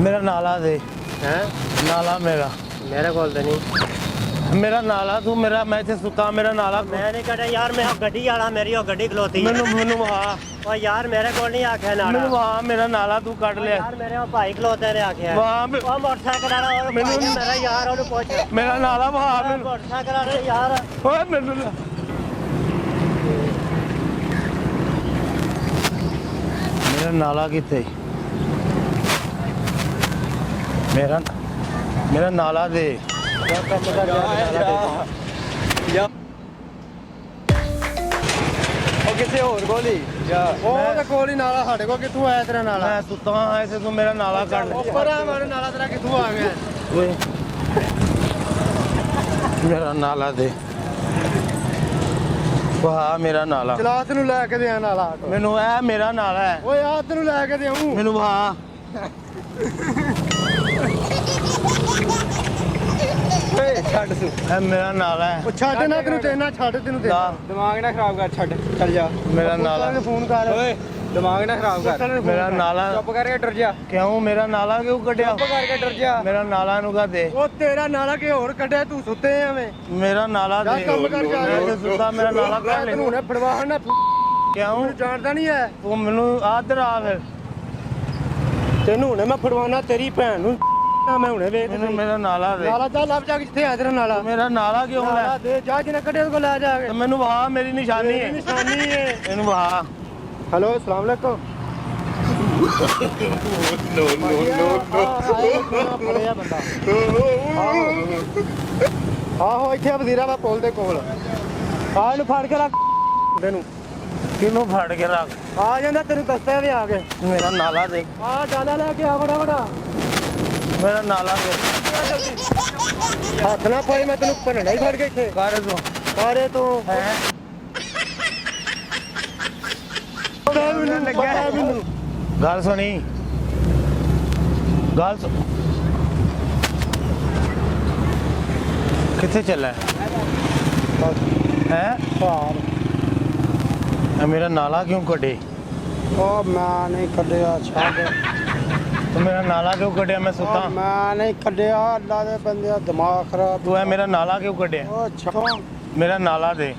मेरा नाला दे हैं नाला मेरा मेरे कोल ते नहीं मेरा नाला तू मेरा मैं इत्थे सुता मेरा नाला मैं नहीं कटे यार मैं गड्डी वाला मेरी ओ गड्डी खलोती है मैनू मैनू वहा ओ यार मेरे कोल नहीं आखे नाला मैनू वहा मेरा नाला तू कट लिया यार मेरे ओ भाई खलोते ने आखे वहा ओ मोटरसाइकिल वाला और मैनू मेरा यार ओनु पूछ मेरा नाला वहा मैनू मोटरसाइकिल वाले यार ओए मैनू मेरा नाला किथे मेरा मेरा नाला दे ਕਿਸੇ ਹੋਰ ਕੋਲ ਹੀ ਉਹ ਤੇ ਕੋਲ ਹੀ ਨਾਲਾ ਸਾਡੇ ਕੋਲ ਕਿੱਥੋਂ ਆਇਆ ਤੇਰਾ ਨਾਲਾ मैं सुता हाँ ऐसे तू मेरा नाला काट ले ਉੱਪਰ ਆ ਮਾਰੇ ਨਾਲਾ ਤੇਰਾ ਕਿੱਥੋਂ ਆ ਗਿਆ ओए मेरा नाला दे वहा मेरा नाला ਚਲਾ ਤੈਨੂੰ ਲੈ ਕੇ ਦਿਆਂ ਨਾਲਾ मैनू ए मेरा नाला है ਓਏ ਆ ਤੈਨੂੰ ਲੈ ਕੇ ਦਿਆਉਂ मैनू वहा ਓਏ ਛੱਡ ਤੂੰ ए मेरा नाला है ਉਹ ਛੱਡ ਨਾ ਤੈਨੂੰ ਦੇਣਾ ਛੱਡ ਤੈਨੂੰ ਦੇ ला ਦਿਮਾਗ ਨਾ ਖਰਾਬ ਕਰ ਛੱਡ ਚੱਲ ਜਾ मेरा नाला ਫੋਨ ਕਰ ਓਏ ਦਿਮਾਗ ਨਾ ਖਰਾਬ ਕਰ मेरा नाला ਚੁੱਪ ਕਰਕੇ ਡਰ ਜਾ क्यों मेरा नाला क्यों कटिया ਚੁੱਪ ਕਰਕੇ ਡਰ ਜਾ मेरा नाला नु का दे ਉਹ ਤੇਰਾ ਨਾਲਾ ਕਿ ਹੋਰ ਕੱਢਿਆ ਤੂੰ ਸੁੱਤੇ ਐਵੇਂ मेरा नाला ਜਾ दे ਕੰਮ ਕਰ ਜਾ मैं तो सुता मेरा नाला काट ले ਤੈਨੂੰ ਨੇ ਫੜਵਾਹਣ ਨਾ क्यों ਜਾਣਦਾ ਨਹੀਂ ਐ तू मैनू आदर आ फिर ਤੈਨੂੰ ਹੁਣੇ ਮੈਂ ਫੜਵਾਉਣਾ ਤੇਰੀ ਭੈਣ ਨੂੰ ਨਾ ਮੈਂ ਹੁਣੇ ਵੇਖ मैनू मेरा नाला दे ਨਾਲਾ ਜਾ ਲੱਭ ਜਾ ਕਿੱਥੇ ਆ ਤੇਰਾ ਨਾਲਾ मेरा नाला क्यों ਨਾਲਾ है ਦੇ ਜਾ ਜਿਹਨੇ ਕੱਢਿਆ ਉਹਦੇ ਕੋਲ ਲੈ ਜਾ ਕੇ तो मैनू वहा मेरी निशानी है ਨਿਸ਼ਾਨੀ ਹੈ मैनू वहा हेलो अस्सलाम वालेकुम नो नो नो ਫੜਿਆ ਬੰਦਾ ਆਹੋ ਇੱਥੇ ਵਜ਼ੀਰਾ ਵਾ ਪੁੱਲ ਦੇ ਕੋਲ ਆ ਇਹਨੂੰ ਫੜ ਕੇ ਰੱਖ ਮੁੰਡੇ ਨੂੰ किनू फड़ के रख ਆ ਜਾਂਦਾ ਤੈਨੂੰ ਦੱਸਿਆ ਵੀ ਆ ਕੇ मेरा नाला दे ਆ ਡਾਲਾ ਲੈ ਕੇ ਆ ਬੜਾ ਬੜਾ मेरा नाला दे ਹੱਥ ਨਾ ਪਾਈ ਮੈਂ ਤੈਨੂੰ ਭੰਨਣਾ ਹੀ ਫੜ ਕੇ ਇੱਥੇ कर तू ਸਾਰੇ ਤੂੰ है ਪਤਾ ਮੈਨੂੰ गल सुनी गल किथे चला है ਭਾਰ मेरा नाला क्यों कटे ਉਹ ਮੈਂ ਨਹੀਂ ਕੱਢਿਆ ਛੱਡ तो मेरा नाला क्यों कटिया मैं सुता ਮੈਂ ਨਹੀਂ ਕੱਢਿਆ ਅੱਲਾ ਦੇ ਬੰਦੇ ਦਾ ਦਿਮਾਗ ਖਰਾਬ तू है मेरा नाला क्यों कटिया ਉਹ ਛੱਡ मेरा नाला दे